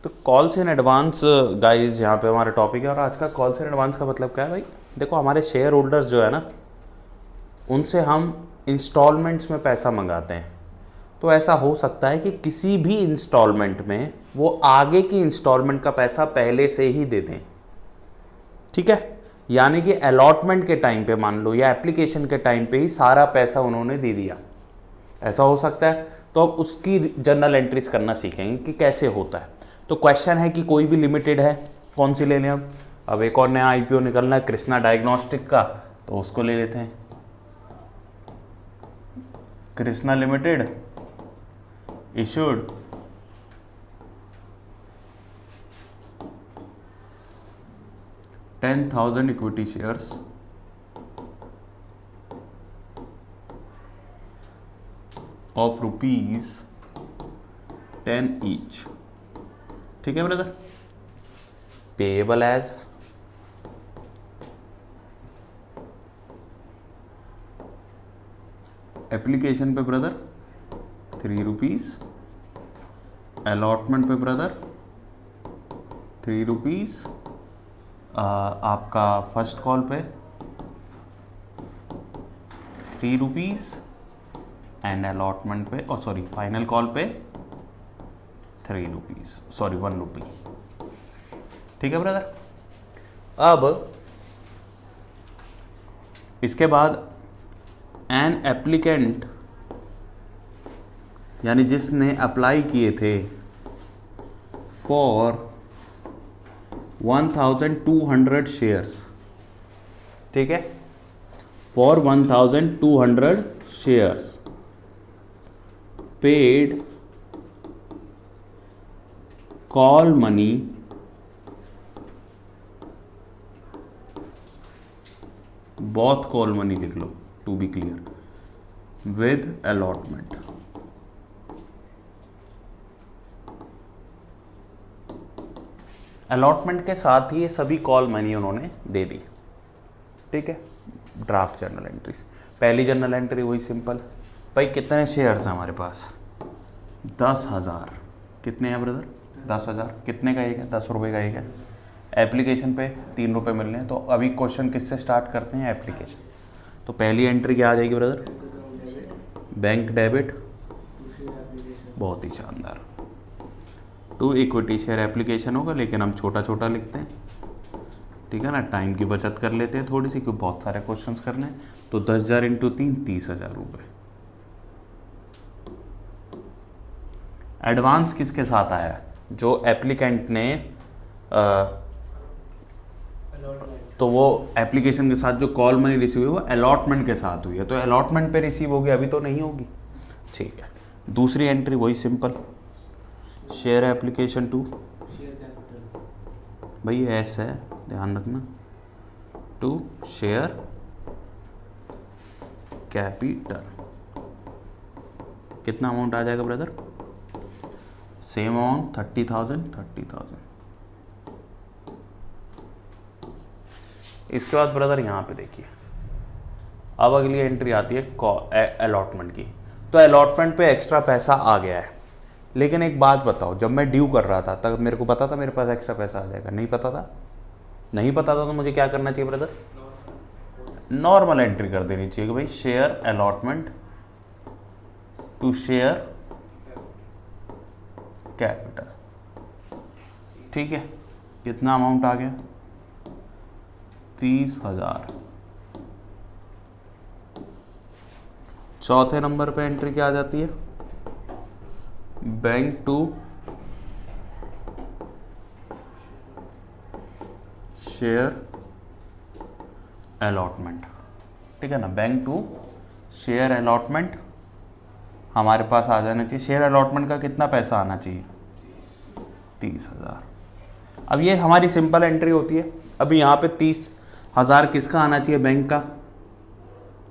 तो calls in advance guys यहाँ पे हमारा टॉपिक है। और आज का कॉल्स इन एडवांस का मतलब क्या है भाई? देखो, हमारे शेयर होल्डर्स जो है ना, उनसे हम इंस्टॉलमेंट्स में पैसा मंगाते हैं। तो ऐसा हो सकता है कि किसी भी इंस्टॉलमेंट में वो आगे की इंस्टॉलमेंट का पैसा पहले से ही दे दें। ठीक है, यानी कि अलॉटमेंट के टाइम पे मान लो, या एप्लीकेशन के टाइम पे ही सारा पैसा उन्होंने दे दिया, ऐसा हो सकता है। तो अब उसकी जर्नल एंट्रीज करना सीखेंगे कि कैसे होता है। तो क्वेश्चन है कि कोई भी लिमिटेड है, कौन सी ले लें? अब एक और नया आईपीओ निकलना है कृष्णा डायग्नोस्टिक का, तो उसको ले लेते हैं। Krishna limited issued $10,000 equity shares of ₹10 each. ठीक है ब्रदर, पेएबल एज एप्लीकेशन पे ब्रदर ₹3, अलॉटमेंट पे ब्रदर ₹3, आपका फर्स्ट कॉल पे ₹3 एंड अलॉटमेंट पे फाइनल कॉल पे ₹1। ठीक है ब्रदर। अब इसके बाद एन एप्लीकेंट, यानी जिसने अप्लाई किए थे फॉर 1200 शेयर्स, ठीक है, for 1200 shares paid call money both call money लिख लो to be clear with allotment. Allotment के साथ ही ये सभी कॉल मनी उन्होंने दे दी। ठीक है, ड्राफ्ट जर्नल एंट्रीज। पहली जर्नल एंट्री वही सिंपल, भाई कितने शेयर्स हैं हमारे पास? 10,000। कितने हैं ब्रदर? 10,000। कितने का एक है? 10 रुपये का एक है। एप्लीकेशन पे ₹3 मिल रहे हैं। तो अभी क्वेश्चन किससे स्टार्ट करते हैं? एप्लीकेशन। तो पहली एंट्री क्या आ जाएगी ब्रदर? Bank debit. बहुत ही शानदार। टू इक्विटी शेयर एप्लीकेशन होगा, लेकिन हम छोटा छोटा लिखते हैं। ठीक है ना, टाइम की बचत कर लेते हैं थोड़ी सी, क्योंकि बहुत सारे क्वेश्चंस करने हैं। तो 10,000 × 3 30,000 रुपये। एडवांस किसके साथ आया? जो एप्लीकेंट ने तो वो एप्लीकेशन के साथ जो कॉल मनी रिसीव हुई वो अलॉटमेंट के साथ हुई है। तो अलॉटमेंट पे रिसीव होगी, अभी तो नहीं होगी। ठीक है, दूसरी एंट्री वही सिंपल, शेयर एप्लीकेशन टू, भाई ऐसा है, ध्यान रखना, टू शेयर कैपिटल। कितना अमाउंट आ जाएगा ब्रदर? Same amount 30,000। इसके बाद ब्रदर यहाँ पे देखिए, अब अगली एंट्री आती है अलॉटमेंट की। तो अलॉटमेंट पे एक्स्ट्रा पैसा आ गया है, लेकिन एक बात बताओ, जब मैं ड्यू कर रहा था तब मेरे को पता था मेरे पास एक्स्ट्रा पैसा आ जाएगा? नहीं पता था। नहीं पता था तो मुझे क्या करना चाहिए ब्रदर? नॉर्मल एंट्री कर देनी चाहिए कि भाई share allotment to share capital. ठीक है, कितना अमाउंट आ गया? 30,000। चौथे नंबर पे एंट्री क्या आ जाती है? Bank to share allotment. ठीक है ना, बैंक टू शेयर अलॉटमेंट हमारे पास आ जाना चाहिए। शेयर अलॉटमेंट का कितना पैसा आना चाहिए? 30,000। अब ये हमारी सिंपल एंट्री होती है। अभी यहाँ पे 30,000 किसका आना चाहिए? बैंक का,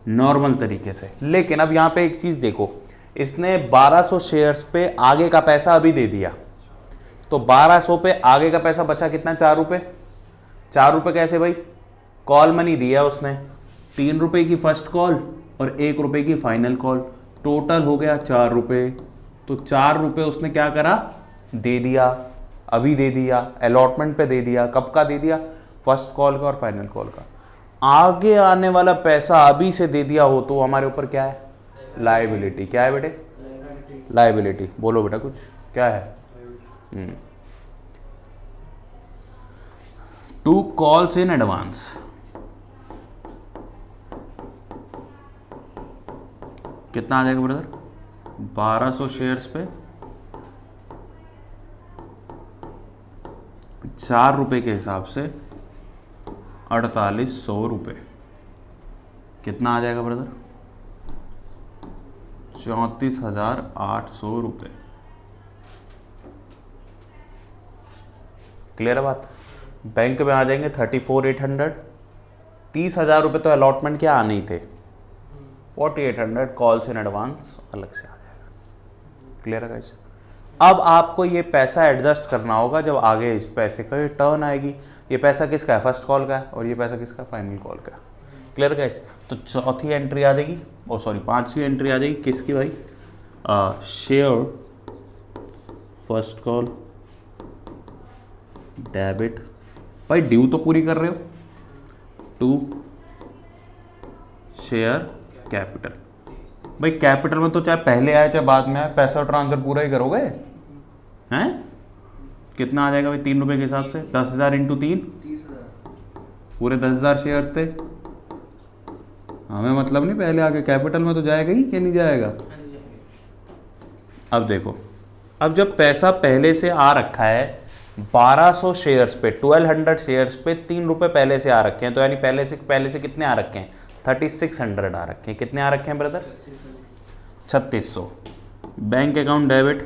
नॉर्मल तरीके से। लेकिन अब यहाँ पे एक चीज़ देखो, इसने 1200 शेयर्स पे आगे का पैसा अभी दे दिया। तो 1200 पे आगे का पैसा बचा कितना? 4 रुपये। 4 रुपये कैसे भाई? कॉल मनी दिया उसने, ₹3 की फर्स्ट कॉल और ₹1 की फाइनल कॉल, टोटल हो गया 4 रुपये। तो 4 रुपये उसने क्या करा? दे दिया। अभी दे दिया, अलॉटमेंट पे दे दिया, कब का दे दिया, फर्स्ट कॉल का और फाइनल कॉल का, आगे आने वाला पैसा अभी से दे दिया हो तो हमारे ऊपर क्या है, लायबिलिटी। क्या है बेटे, लायबिलिटी। बोलो बेटा कुछ, क्या है, टू कॉल्स इन एडवांस, कितना आ जाएगा ब्रदर, 1200 शेयर्स पे 4 रुपए के हिसाब से 4800 रुपये, कितना आ जाएगा ब्रदर, 34,800 रुपये। क्लियर है बात। बैंक में आ जाएंगे 34,800, 30,000 रुपये तो अलॉटमेंट के आने ही थे, 4,800 कॉल्स इन एडवांस अलग से आ जाएगा। क्लियर है गाइस। अब आपको ये पैसा एडजस्ट करना होगा जब आगे इस पैसे का टर्न आएगी। ये पैसा किसका है, फर्स्ट कॉल का है, और ये पैसा किसका, फाइनल कॉल का। Clear guys. तो चौथी एंट्री आ जाएगी, ओ सॉरी पांचवी एंट्री आ जाएगी किसकी भाई, शेयर फर्स्ट कॉल डेबिट। भाई ड्यू तो पूरी कर रहे हो, टू शेयर कैपिटल। भाई कैपिटल में तो चाहे पहले आए चाहे बाद में आए, पैसा ट्रांसफर पूरा ही करोगे हैं। कितना आ जाएगा भाई 3 रुपए के हिसाब से, 10,000 इंटू 3, पूरे 10,000 शेयर्स थे। हमें मतलब नहीं पहले आगे, कैपिटल में तो जाएगा ही कि नहीं जाएगा। अब देखो, अब जब पैसा पहले से आ रखा है 1200 शेयर्स पे, 1200 शेयर्स पे 3 रुपए पहले से आ रखे हैं, तो यानी पहले से कितने आ रखे हैं, 3600 आ रखे हैं। कितने आ रखे हैं brother, 3600। Bank account debit,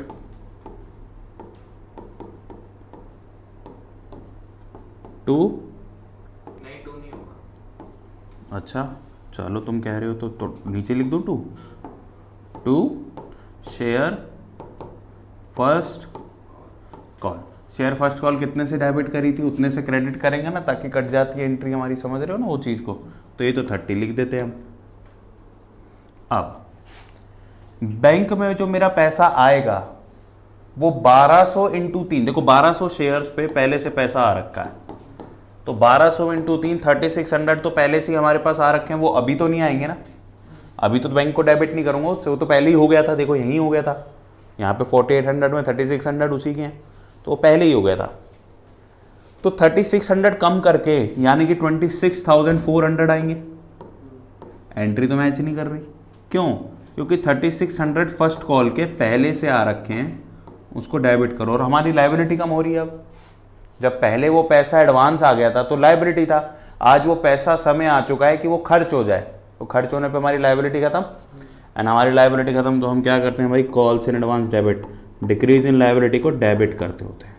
to नहीं होगा। अच्छा चलो तुम कह रहे हो तो नीचे लिख दो to share first call. Share first call कितने से डेबिट करी थी उतने से क्रेडिट करेंगे ना, ताकि कट जाती है एंट्री हमारी, समझ रहे हो ना वो चीज़ को। तो ये तो 30 लिख देते हैं हम। अब बैंक में जो मेरा पैसा आएगा वो 1200 इंटू 3, देखो 1200 शेयर्स पे पहले से पैसा आ रखा है, तो 1200 इंटू 3 3600 तो पहले से ही हमारे पास आ रखे हैं। वो अभी तो नहीं आएंगे ना, अभी तो बैंक को डेबिट नहीं करूंगा उससे, वो तो पहले ही हो गया था। देखो यहीं हो गया था, यहाँ पे 4800 में 3600 उसी के हैं, तो वो पहले ही हो गया था। तो 3600 कम करके यानी कि 26,400 आएंगे। एंट्री तो मैच नहीं कर रही, क्यों, क्योंकि 3600 फर्स्ट कॉल के पहले से आ रखे हैं, उसको डेबिट करो और हमारी लायबिलिटी कम हो रही है। अब जब पहले वो पैसा एडवांस आ गया था तो लायबिलिटी था, आज वो पैसा समय आ चुका है कि वो खर्च हो जाए, तो खर्च होने पे हमारी लायबिलिटी खत्म। एंड हमारी लायबिलिटी खत्म तो हम क्या करते हैं भाई, calls in advance debit, decrease in liability को डेबिट करते होते हैं।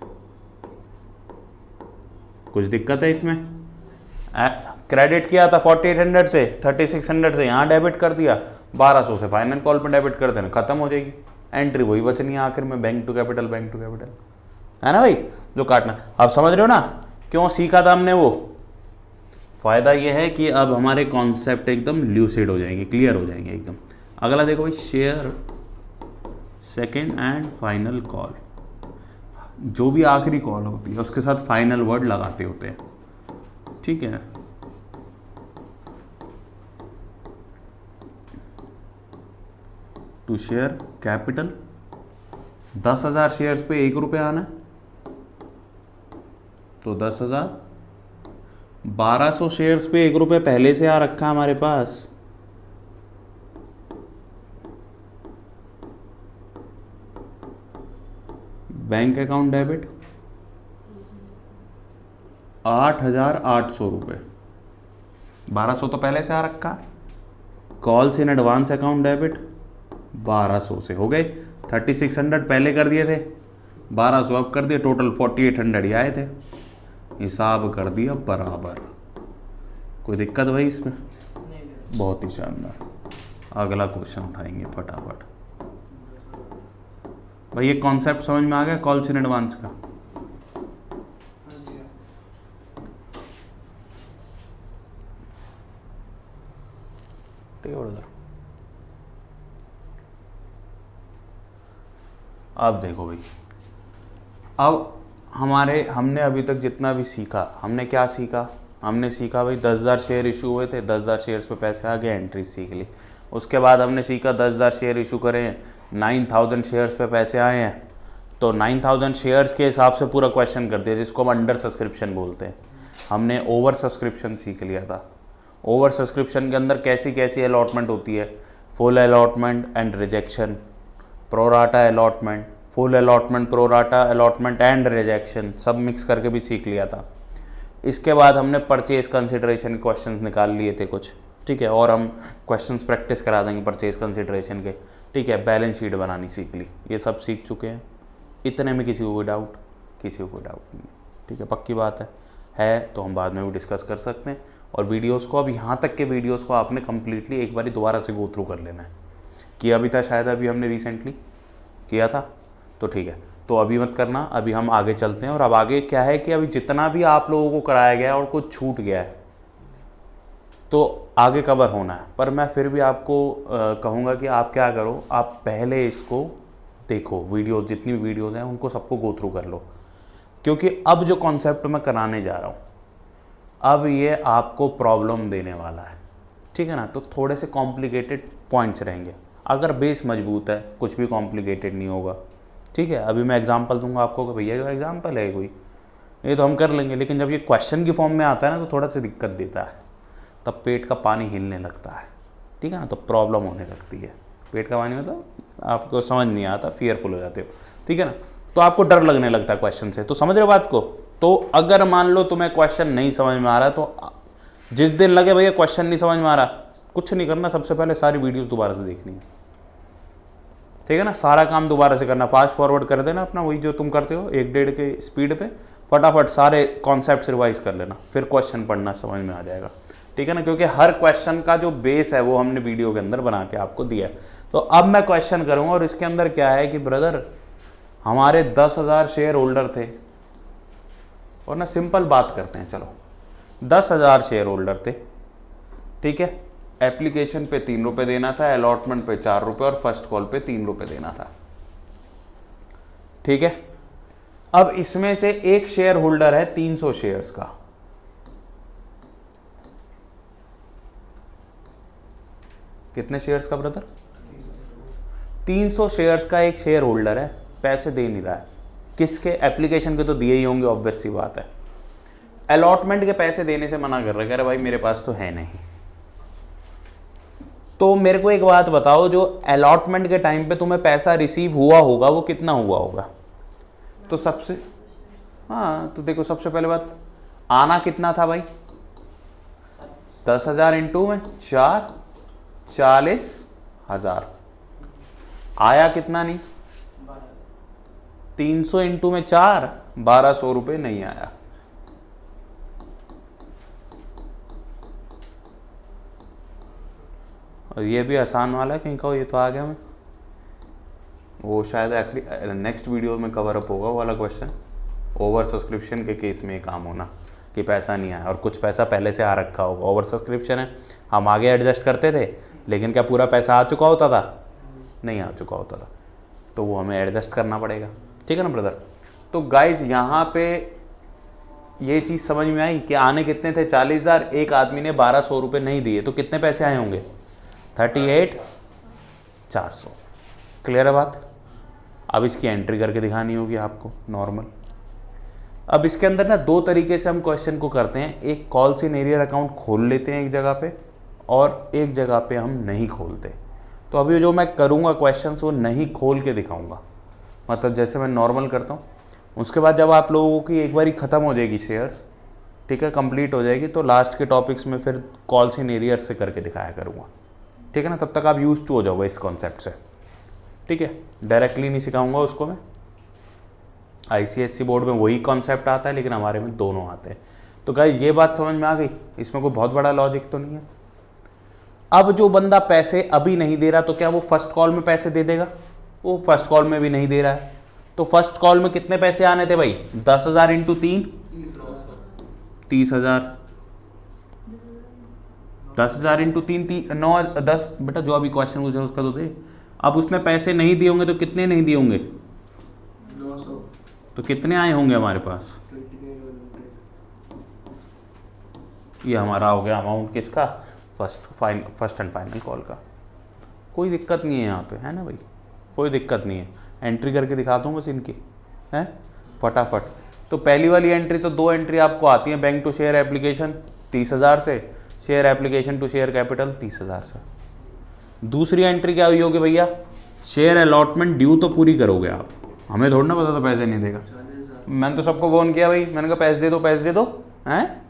कुछ दिक्कत है इसमें, क्रेडिट किया था 4800 से 3600 से, यहाँ डेबिट कर दिया, 1200 से फाइनल कॉल पर डेबिट कर देना, खत्म हो जाएगी। एंट्री वही बचनी है आखिर में, बैंक टू कैपिटल है ना भाई, जो काटना। अब समझ रहे हो ना क्यों सीखा था हमने वो। फायदा ये है कि अब हमारे कॉन्सेप्ट एकदम ल्यूसिड हो जाएंगे, क्लियर हो जाएंगे एकदम। अगला देखो भाई, share second and final call. जो भी आखिरी कॉल होती है उसके साथ फाइनल वर्ड लगाते होते हैं, ठीक है। टू शेयर कैपिटल, 10,000 शेयर्स पे 1 रुपये आना है, तो 10,000। 1200 शेयर्स पे 1 रुपये पहले से आ रखा है हमारे पास, बैंक अकाउंट डेबिट 8,800 रुपये, 1200 तो पहले से आ रखा है। Calls in advance account debit 1200 से हो गए, 3600 पहले कर दिए थे, 1200 अब कर दिए, टोटल 4800 ही आए थे, हिसाब कर दिया बराबर। कोई दिक्कत भाई इसमें, बहुत ही शानदार। अगला क्वेश्चन उठाएंगे फटाफट। भाई ये कॉन्सेप्ट समझ में आ गया कॉल्स इन एडवांस का। ठीक है ब्रदर। अब देखो भाई, अब हमने अभी तक जितना भी सीखा, हमने क्या सीखा? हमने सीखा भाई 10,000 शेयर इशू हुए थे, 10,000 शेयर्स पे पैसे आ गए, एंट्री सीख ली। उसके बाद हमने सीखा 10,000 शेयर इशू करें, 9,000 शेयर्स पे पैसे आए हैं, तो 9,000 शेयर्स के हिसाब से पूरा क्वेश्चन कर दिया, जिसको हम अंडर सब्सक्रिप्शन बोलते हैं। हमने ओवर सब्सक्रिप्शन सीख लिया था। ओवर सब्सक्रिप्शन के अंदर कैसी कैसी अलॉटमेंट होती है, full allotment and rejection, pro rata allotment, full allotment, pro rata allotment and rejection, सब मिक्स करके भी सीख लिया था। इसके बाद हमने परचेज कंसिडरेशन के क्वेश्चंस निकाल लिए थे कुछ, ठीक है, और हम क्वेश्चंस प्रैक्टिस करा देंगे परचेज कंसिडरेशन के, ठीक है। बैलेंस शीट बनानी सीख ली, ये सब सीख चुके हैं। इतने में किसी को कोई डाउट? किसी को कोई डाउट नहीं, ठीक है, पक्की बात है तो हम बाद में भी डिस्कस कर सकते हैं। और वीडियोस को, अब यहाँ तक के वीडियोस को आपने कम्प्लीटली एक बार दोबारा से गो थ्रू कर लेना है। किया भी था शायद, अभी हमने रिसेंटली किया था, तो ठीक है, तो अभी मत करना, अभी हम आगे चलते हैं। और अब आगे क्या है कि अभी जितना भी आप लोगों को कराया गया है और कुछ छूट गया है तो आगे कवर होना है, पर मैं फिर भी आपको कहूँगा कि आप क्या करो, आप पहले इसको देखो, वीडियोस, जितनी भी वीडियोस हैं उनको सबको गो थ्रू कर लो, क्योंकि अब जो कॉन्सेप्ट मैं कराने जा रहा हूँ अब ये आपको प्रॉब्लम देने वाला है, ठीक है ना। तो थोड़े से कॉम्प्लिकेटेड पॉइंट्स रहेंगे, अगर बेस मजबूत है कुछ भी कॉम्प्लिकेटेड नहीं होगा, ठीक है। अभी मैं एग्जांपल दूंगा आपको कि भैया जो एग्जांपल है कोई, ये तो हम कर लेंगे, लेकिन जब ये क्वेश्चन की फॉर्म में आता है ना तो थोड़ा सा दिक्कत देता है, तब पेट का पानी हिलने लगता है, ठीक है ना, तो प्रॉब्लम होने लगती है। पेट का पानी मतलब आपको समझ नहीं आता, फियरफुल हो जाते हो, ठीक है ना, तो आपको डर लगने लगता है क्वेश्चन से, तो समझ रहे हो बात को। तो अगर मान लो तुम्हें क्वेश्चन नहीं समझ में आ रहा, तो जिस दिन लगे भैया क्वेश्चन नहीं समझ में आ रहा, कुछ नहीं करना, सबसे पहले सारी वीडियोस दोबारा से देखनी है, ठीक है ना, सारा काम दोबारा से करना, फास्ट फॉरवर्ड कर देना अपना, वही जो तुम करते हो 1-1.5 के स्पीड पे, फटाफट सारे कॉन्सेप्ट रिवाइज कर लेना, फिर क्वेश्चन पढ़ना समझ में आ जाएगा, ठीक है ना, क्योंकि हर क्वेश्चन का जो बेस है वो हमने वीडियो के अंदर बना के आपको दिया है। तो अब मैं क्वेश्चन करूंगा, और इसके अंदर क्या है कि ब्रदर हमारे 10,000 शेयर होल्डर थे, और ना सिंपल बात करते हैं, चलो 10,000 शेयर होल्डर थे, ठीक है। एप्लीकेशन पे 3 रुपये देना था, अलॉटमेंट पे 4 रुपये और फर्स्ट कॉल पे 3 रुपये देना था, ठीक है। अब इसमें से एक शेयर होल्डर है 300 शेयर्स का, कितने शेयर्स का ब्रदर? 300 शेयर्स का एक शेयर होल्डर है, पैसे दे नहीं रहा है, किसके? एप्लीकेशन के तो दिए ही होंगे, ऑब्वियस सी बात है। अलॉटमेंट के पैसे देने से मना कर रहा है, कह रहा भाई मेरे पास तो है नहीं। तो मेरे को एक बात बताओ, जो अलॉटमेंट के टाइम पे तुम्हें पैसा रिसीव हुआ होगा वो कितना हुआ होगा? तो सबसे, हाँ तो देखो, सबसे पहले बात, आना कितना था भाई? 10,000 इंटू में 4, 40,000। आया कितना? नहीं, 300 इंटू में 4, 1,200 रुपये नहीं आया। और ये भी आसान वाला है, कहीं कहो ये तो आ गया मैं, वो शायद नेक्स्ट वीडियो में कवर अप होगा वो वाला क्वेश्चन, ओवर सब्सक्रिप्शन के केस में काम होना कि पैसा नहीं आया और कुछ पैसा पहले से आ रखा होगा। ओवर सब्सक्रिप्शन है, हम आगे एडजस्ट करते थे, लेकिन क्या पूरा पैसा आ चुका होता था? नहीं आ चुका होता था, तो वो हमें एडजस्ट करना पड़ेगा, ठीक है ना ब्रदर। तो गाइज यहाँ पे ये चीज़ समझ में आई कि आने कितने थे? 40,000, एक आदमी ने 1,200 रुपये नहीं दिए, तो कितने पैसे आए होंगे? 38,400। क्लियर है बात? अब इसकी एंट्री करके दिखानी होगी आपको नॉर्मल। अब इसके अंदर ना 2 तरीके से हम क्वेश्चन को करते हैं, एक कॉल सिनेरियर अकाउंट खोल लेते हैं एक जगह पे, और एक जगह पे हम नहीं खोलते। तो अभी जो मैं करूँगा क्वेश्चंस वो नहीं खोल के दिखाऊंगा, मतलब जैसे मैं नॉर्मल करता हूँ। उसके बाद जब आप लोगों की एक बारी ख़त्म हो जाएगी शेयर्स, ठीक है, कंप्लीट हो जाएगी, तो लास्ट के टॉपिक्स में फिर कॉल सिनेरियर से करके दिखाया करूँगा, ठीक है ना। तब तक आप यूज टू हो जाओगे इस कॉन्सेप्ट से, ठीक है। डायरेक्टली नहीं सिखाऊंगा उसको मैं, ICSE बोर्ड में वही कॉन्सेप्ट आता है, लेकिन हमारे में दोनों आते हैं। तो गाइस ये बात समझ में आ गई, इसमें कोई बहुत बड़ा लॉजिक तो नहीं है। अब जो बंदा पैसे अभी नहीं दे रहा, तो क्या वो फर्स्ट कॉल में पैसे दे देगा? वो फर्स्ट कॉल में भी नहीं दे रहा है, तो फर्स्ट कॉल में कितने पैसे आने थे भाई? 10,000 इंटू 3, 30,000। 10,000 इंटू 3, 9, 10। बेटा जो अभी क्वेश्चन पूछा उसका तो दे। अब उसने पैसे नहीं दिए होंगे तो कितने नहीं दिए होंगे? तो कितने आए होंगे हमारे पास? ये हमारा हो गया अमाउंट किसका? फर्स्ट एंड फाइनल कॉल का। कोई दिक्कत नहीं है यहाँ पे, है ना भाई, कोई दिक्कत नहीं है। एंट्री करके दिखाता हूँ बस इनकी, है फटाफट। तो पहली वाली एंट्री तो 2 एंट्री आपको आती है, बैंक टू शेयर एप्लीकेशन 30,000 से, share application to share capital 30,000 से। दूसरी एंट्री क्या हुई होगी भैया? शेयर अलॉटमेंट ड्यू तो पूरी करोगे आप, हमें थोड़ा ना पता तो पैसे नहीं देगा। मैंने तो सबको फोन किया भाई, मैंने कहा पैसे दे दो पैसे दे दो, हैं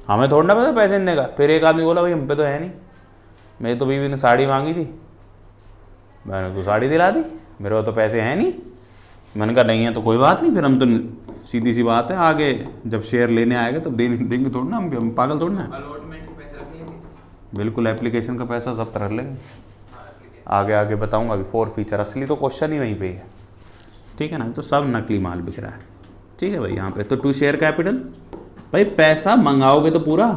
हमें थोड़ा ना पता पैसे नहीं देगा। फिर एक आदमी बोला भाई हम पे तो है नहीं, मेरी तो बीवी ने साड़ी मांगी थी, मैंने तो साड़ी दिला दी, मेरे पास तो पैसे हैं नहीं। मैंने कहा नहीं है तो कोई बात नहीं, फिर हम तो सीधी सी बात है, आगे जब शेयर लेने आएगा तब देंगे थोड़ा ना, हम पागल थोड़ा ना। बिल्कुल एप्लीकेशन का पैसा सब रख लेंगे, आगे आगे बताऊंगा। अभी 4 फीचर, असली तो क्वेश्चन ही वहीं पे है, ठीक है ना। तो सब नकली माल बिक रहा है, ठीक है भाई। यहाँ पे तो टू शेयर कैपिटल, भाई पैसा मंगाओगे तो पूरा,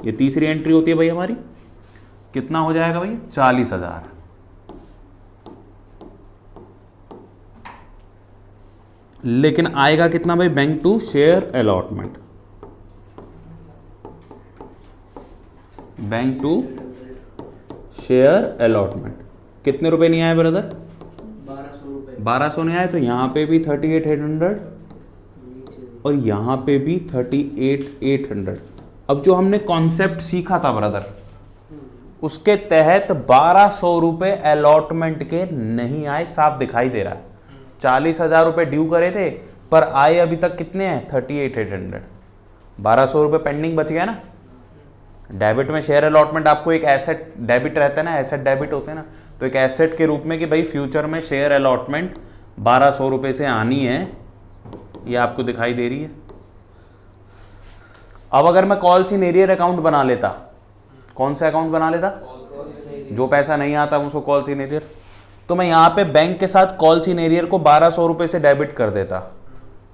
ये तीसरी एंट्री होती है भाई हमारी। कितना हो जाएगा भाई? 40,000। लेकिन आएगा कितना भाई? Bank to share allotment, bank to share allotment कितने रुपए नहीं आए ब्रदर? 1200 रुपए। 1200 नहीं आए, तो यहाँ पे भी 38,800 और यहाँ पे भी 38,800। अब जो हमने कॉन्सेप्ट सीखा था ब्रदर, उसके तहत 1200 रुपए अलॉटमेंट के नहीं आए, साफ दिखाई दे रहा है। 40,000 रुपए ड्यू करे थे, पर आए अभी तक कितने हैं? 38,800। 1200 रुपए पेंडिंग बच गया ना। डेबिट में शेयर अलॉटमेंट आपको एक एसेट डेबिट रहता है ना, एसेट डेबिट होते हैं ना, तो एक एसेट के रूप में कि भाई फ्यूचर में शेयर अलॉटमेंट 1200 रुपए से आनी है, ये आपको दिखाई दे रही है। अब अगर मैं कॉल सीनेरियर अकाउंट बना लेता, कौन सा अकाउंट बना लेता? जो पैसा नहीं आता उसको कॉल सीनेरियर, तो मैं यहाँ पे बैंक के साथ कॉल सीनेरियर को 1200 रुपए से डेबिट कर देता,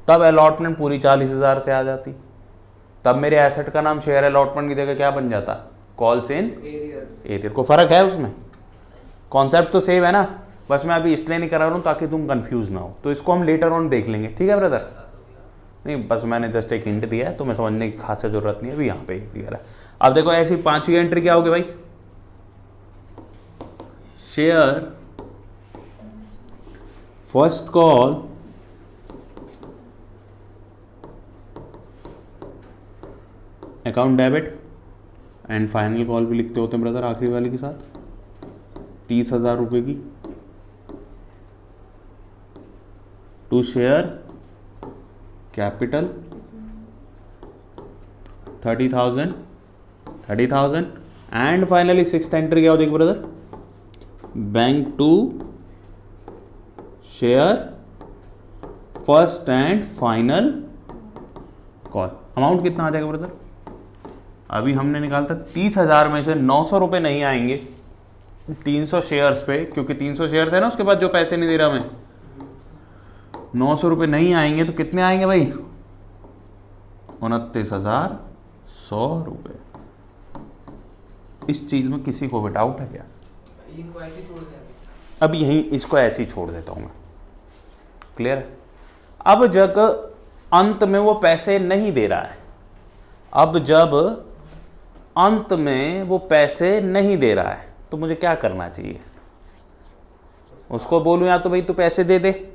तब अलॉटमेंट पूरी 40,000 से आ जाती। तब मेरे एसेट का नाम शेयर अलॉटमेंट की जगह क्या बन जाता? Calls in arrear. को फर्क है उसमें, कॉन्सेप्ट तो सेम है ना, बस मैं अभी इसलिए नहीं करा रहा हूँ ताकि तुम कंफ्यूज ना हो। तो इसको हम लेटर ऑन देख लेंगे, ठीक है ब्रदर? नहीं बस मैंने जस्ट एक हिंट दिया है, तो मैं समझने की खास जरूरत नहीं है, अभी यहाँ पे क्लियर है। अब देखो ऐसी 5वीं एंट्री क्या होगी भाई? Share first call account debit and final call भी लिखते होते हैं ब्रदर आखिरी वाले के साथ, 30,000 रुपए की to share capital 30,000 and finally 6th entry क्या हो जाएगी brother? Bank to share first and final call. Amount कितना आ जाएगा ब्रदर? अभी हमने निकाला था 30,000 में से 900 रुपए नहीं आएंगे 300 शेयर्स पे, क्योंकि 300 शेयर्स है ना, उसके बाद जो पैसे नहीं दे रहा मैं, 900 रुपए नहीं आएंगे तो कितने आएंगे भाई? 29,100 रुपए। इस चीज में किसी को भी डाउट है क्या? अब यहीं इसको ऐसे ही छोड़ देता हूं मैं, क्लियर है? अब जब अंत में वो पैसे नहीं दे रहा है, अब जब अंत में वो पैसे नहीं दे रहा है, तो मुझे क्या करना चाहिए? उसको बोलूं या तो भाई तू पैसे दे दे,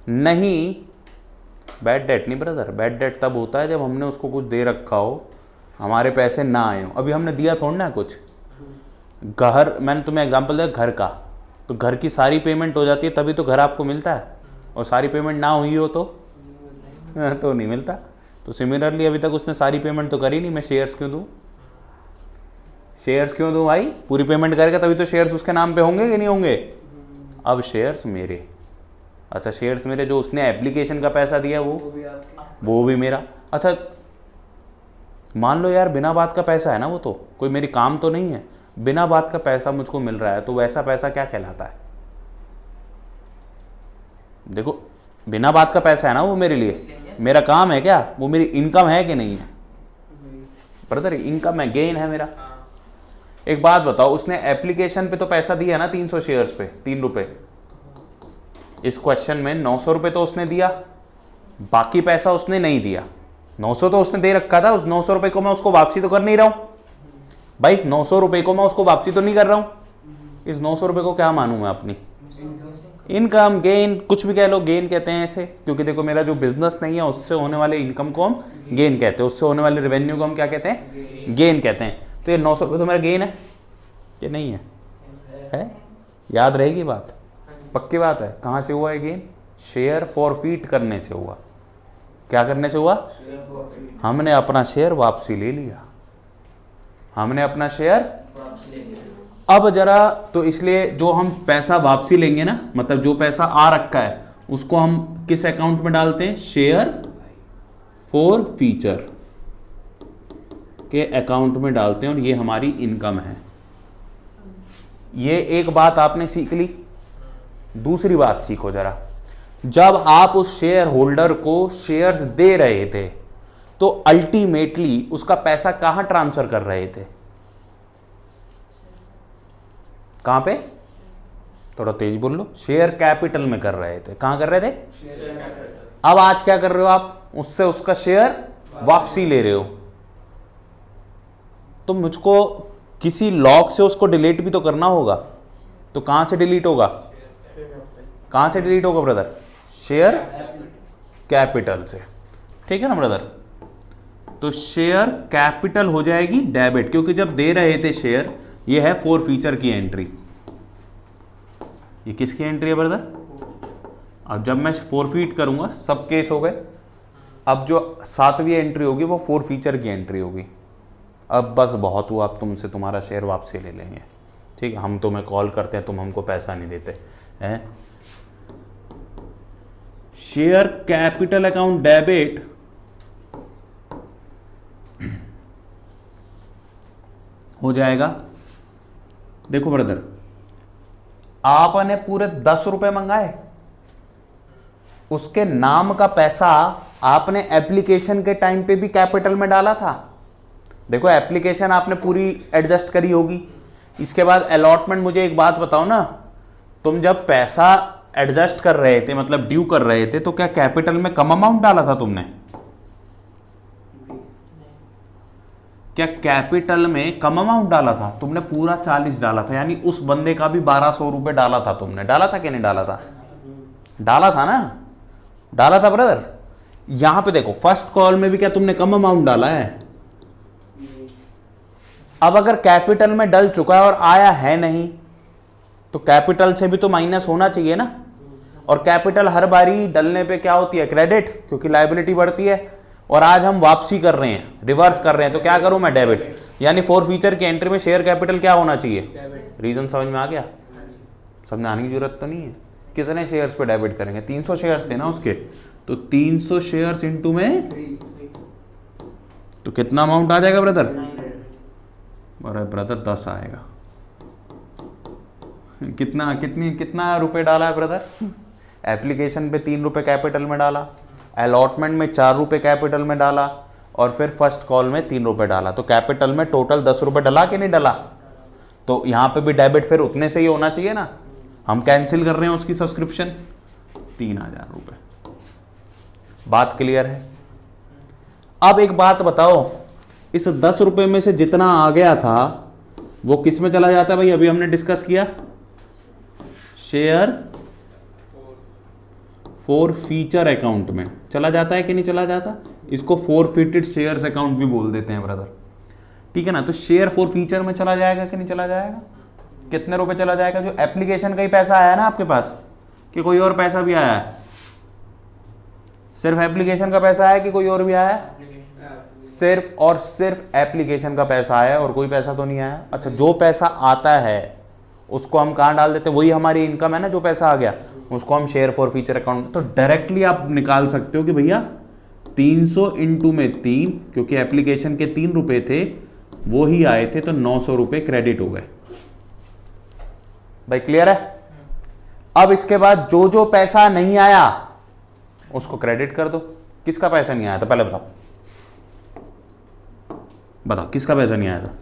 नहीं बैड डेट नहीं ब्रदर, बैड डेट तब होता है जब हमने उसको कुछ दे रखा हो, हमारे पैसे ना आए हो। अभी हमने दिया थोड़ा ना कुछ, घर, मैंने तुम्हें एग्जांपल दिया घर का, तो घर की सारी पेमेंट हो जाती है तभी तो घर आपको मिलता है, और सारी पेमेंट ना हुई हो तो नहीं मिलता। तो सिमिलरली अभी तक उसने सारी पेमेंट तो करी नहीं, मैं शेयर्स क्यों दूं? शेयर्स क्यों दूं भाई? पूरी पेमेंट करेगा तभी तो शेयर्स उसके नाम पे होंगे कि नहीं होंगे? अब शेयर्स मेरे, अच्छा शेयर्स मेरे, जो उसने एप्लीकेशन का पैसा दिया वो भी मेरा। अच्छा मान लो यार बिना बात का पैसा है ना, वो तो कोई मेरी काम तो नहीं है, बिना बात का पैसा मुझको मिल रहा है, तो वैसा पैसा क्या कहलाता है? देखो बिना बात का पैसा है ना वो मेरे लिए, मेरा काम है क्या? वो मेरी इनकम है कि नहीं है ब्रदर? इनकम है, गेन है मेरा। एक बात बताओ, उसने एप्लीकेशन पे तो पैसा दिया ना 300 शेयर्स पे 3 रुपए, इस क्वेश्चन में 900 रुपए तो उसने दिया, बाकी पैसा उसने नहीं दिया, 900 तो उसने दे रखा था, उस 900 रुपए को मैं उसको वापसी तो कर नहीं रहा हूं भाई, इस 900 रुपए को मैं उसको वापसी तो नहीं कर रहा हूं। इस 900 रुपए को क्या मानूं मैं अपनी इनकम, गेन, कुछ भी कह लो, गेन कहते हैं ऐसे, क्योंकि देखो मेरा जो बिजनेस नहीं है उससे होने वाले इनकम को हम गेन कहते हैं, उससे होने वाले रेवेन्यू को हम क्या कहते हैं, गेन कहते हैं। तो ये 900 रुपये तो मेरा गेन है, ये नहीं है, है? याद रहेगी बात, पक्की बात है। कहाँ से हुआ है गेन? शेयर फॉरफीट करने से हुआ। क्या करने से हुआ? हमने अपना शेयर वापसी ले लिया, हमने अपना शेयर वापस ले लिया। अब जरा, तो इसलिए जो हम पैसा वापसी लेंगे ना, मतलब जो पैसा आ रखा है उसको हम किस अकाउंट में डालते हैं? शेयर फॉर फीचर के अकाउंट में डालते हैं, और ये हमारी इनकम है। ये एक बात आपने सीख ली। दूसरी बात सीखो जरा, जब आप उस शेयर होल्डर को शेयर्स दे रहे थे तो अल्टीमेटली उसका पैसा कहां ट्रांसफर कर रहे थे? कहां पे? थोड़ा तेज बोल लो। शेयर कैपिटल में कर रहे थे। कहां कर रहे थे? अब आज क्या कर रहे हो आप? उससे उसका शेयर वापसी ले रहे हो। तो मुझको किसी लॉक से उसको डिलीट भी तो करना होगा, तो कहां से डिलीट होगा? कहां से डिलीट होगा ब्रदर? शेयर कैपिटल से। ठीक है ना ब्रदर? तो शेयर कैपिटल हो जाएगी डेबिट, क्योंकि जब दे रहे थे शेयर, ये है फॉर फीचर की एंट्री। ये किसकी एंट्री है ब्रदर? अब जब मैं फॉरफीट करूंगा, सब केस हो गए। अब जो 7वीं एंट्री होगी वो फॉर फीचर की एंट्री होगी। अब बस बहुत हुआ, अब तुमसे तुम्हारा शेयर वापसी ले लेंगे। ठीक है, हम तुम्हें कॉल करते हैं, तुम हमको पैसा नहीं देते हैं। शेयर कैपिटल अकाउंट डेबिट हो जाएगा। देखो ब्रदर, आपने पूरे 10 रुपए मंगाए, उसके नाम का पैसा आपने एप्लीकेशन के टाइम पे भी कैपिटल में डाला था। देखो एप्लीकेशन आपने पूरी एडजस्ट करी होगी। इसके बाद अलॉटमेंट, मुझे एक बात बताओ ना, तुम जब पैसा एडजस्ट कर रहे थे, मतलब ड्यू कर रहे थे, तो क्या कैपिटल में कम अमाउंट डाला था तुमने? क्या कैपिटल में कम अमाउंट डाला था? तुमने पूरा 40 डाला था, यानी उस बंदे का भी 1200 रुपए डाला था तुमने। डाला था कि नहीं डाला था? डाला था ना? डाला था ब्रदर। यहां पे देखो, फर्स्ट कॉल में भी क्या तुमने कम अमाउंट डाला है? अब अगर कैपिटल में डल चुका है और आया है नहीं, तो कैपिटल से भी तो माइनस होना चाहिए ना। और कैपिटल हर बारी डलने पे क्या होती है? क्रेडिट, क्योंकि लायबिलिटी बढ़ती है। और आज हम वापसी कर रहे हैं, रिवर्स कर रहे हैं, तो क्या करूं मैं? डेबिट। यानी फॉर फीचर की एंट्री में शेयर कैपिटल क्या होना चाहिए? रीजन समझ में आ गया? समझाने की जरूरत तो नहीं है। कितने शेयर्स पे डेबिट करेंगे? 300 शेयर्स थे ना उसके, तो 300 शेयर्स इंटू में, तो कितना अमाउंट आ जाएगा ब्रदर? अरे ब्रदर 10 आएगा। कितना रुपए डाला है ब्रदर? एप्लीकेशन पे 3 रुपए कैपिटल में डाला, अलॉटमेंट में 4 रुपए कैपिटल में डाला, और फिर फर्स्ट कॉल में 3 रुपए डाला। तो कैपिटल में टोटल 10 रुपए डला कि नहीं डला? तो यहां पे भी डेबिट फिर उतने से ही होना चाहिए ना। हम कैंसिल कर रहे हैं उसकी सब्सक्रिप्शन, 3000 रुपए। बात क्लियर है? अब एक बात बताओ, इस 10 रुपए में से जितना आ गया था वो किस में चला जाता है भाई? अभी हमने डिस्कस किया, शेयर फॉर फीचर अकाउंट में चला जाता है कि नहीं चला जाता? इसको फॉरफिटेड शेयर्स अकाउंट भी बोल देते हैं ब्रदर। ठीक है ना? तो शेयर फॉर फीचर में चला जाएगा कि नहीं चला जाएगा? कितने रुपए चला जाएगा? जो एप्लीकेशन का ही पैसा आया ना आपके पास, कि कोई और पैसा भी आया है? सिर्फ एप्लीकेशन का पैसा आया कि कोई और भी आया है? सिर्फ और सिर्फ एप्लीकेशन का पैसा आया, और कोई पैसा तो नहीं आया। अच्छा, जो पैसा आता है उसको हम कहाँ डाल देते हैं? वही हमारी इनकम है ना, जो पैसा आ गया उसको हम शेयर फॉर फीचर अकाउंट। तो डायरेक्टली आप निकाल सकते हो कि भैया 300 इंटू में 3, क्योंकि एप्लीकेशन के 3 रुपए थे वो ही आए थे, तो 900 रुपए क्रेडिट हो गए। भाई क्लियर है? अब इसके बाद जो जो पैसा नहीं आया उसको क्रेडिट कर दो। किसका पैसा नहीं आया था पहले बताओ? बताओ किसका पैसा नहीं आया था?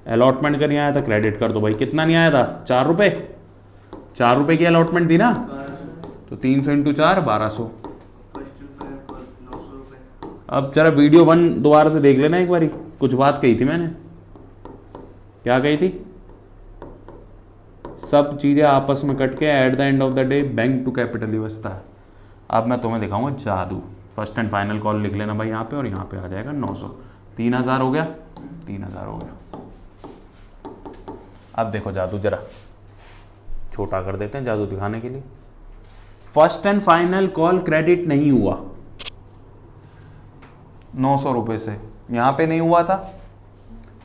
अलॉटमेंट का नहीं आया था, क्रेडिट कर दो भाई। कितना नहीं आया था? 4 रुपए। 4 रुपए की अलॉटमेंट थी ना, तो 300 इंटू 4 1200। अब जरा वीडियो 1 दोबारा से देख लेना एक बारी, कुछ बात कही थी मैंने, क्या कही थी? सब चीज़ें आपस में कट के at the end of the day bank to capital ही बचता है। अब मैं तुम्हें दिखाऊंगा जादू। फर्स्ट एंड फाइनल कॉल लिख लेना भाई यहाँ पे, और यहाँ पे आ जाएगा 900। 3000 हो गया, 3000 हो गया। अब देखो जादू, जरा छोटा कर देते हैं जादू दिखाने के लिए। First and final call credit नहीं हुआ 900 रुपये से, यहाँ पे नहीं हुआ था।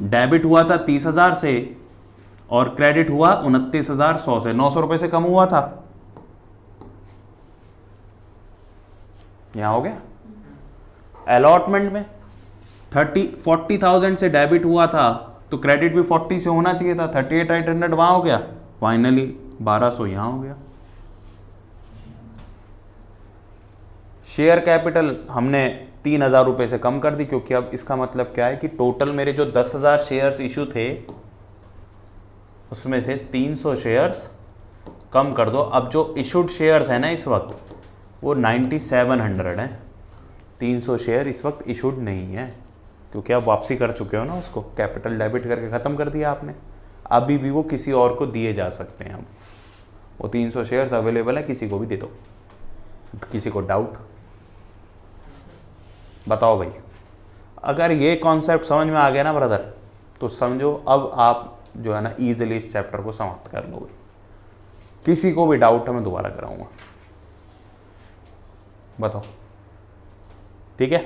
डेबिट हुआ था 30,000 से और क्रेडिट हुआ 29,100 से। 900 रुपये से कम हुआ था, यहां हो गया। अलॉटमेंट में 40,000 से डेबिट हुआ था तो क्रेडिट भी 40 से होना चाहिए था। 38,800 वहां हो गया, फाइनली 1200 यहां हो गया। शेयर कैपिटल हमने 3,000 रुपये से कम कर दी, क्योंकि अब इसका मतलब क्या है कि टोटल मेरे जो 10,000 शेयर्स इशू थे उसमें से 300 शेयर्स कम कर दो। अब जो इशूड शेयर्स है ना इस वक्त वो 9700 हैं। 300 शेयर इस वक्त इशूड नहीं है, क्योंकि आप वापसी कर चुके हो ना उसको, कैपिटल डेबिट करके ख़त्म कर दिया आपने। अभी भी वो किसी और को दिए जा सकते हैं। अब वो 300 शेयर्स अवेलेबल है, किसी को भी दे दो। किसी को डाउट? बताओ भाई। अगर ये कॉन्सेप्ट समझ में आ गया ना ब्रदर, तो समझो अब आप जो है ना ईजिली इस चैप्टर को समाप्त कर लोगे। किसी को भी डाउट है मैं दोबारा कराऊंगा, बताओ, ठीक है?